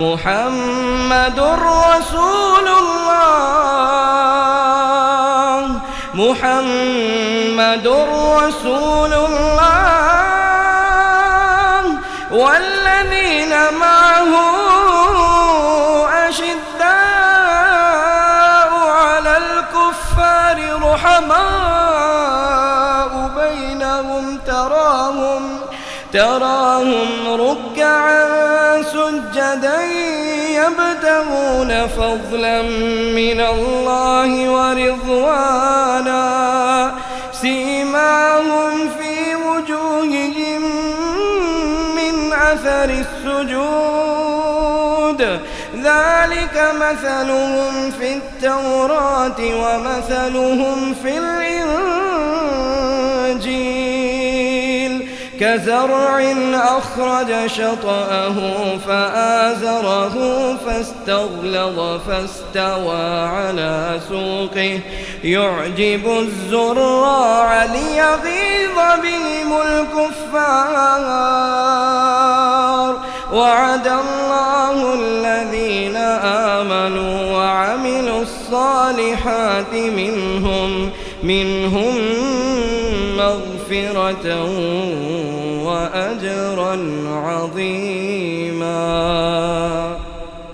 محمد رسول الله محمد رسول الله والذين معه أشداء على الكفار رحماء بينهم تراهم ركعا سجدا يبتغون فضلا من الله ورضوانا سيماهم في وجوههم من أثر السجود ذلك مثلهم في التوراة ومثلهم في الإنجيل كزرع أخرج شطأه فآزره فاستغلظ فاستوى على سوقه يعجب الزراع ليغيظ بهم الكفار وعد الله الذين آمنوا وعملوا الصالحات منهم مغفرة وأجرا عظيما.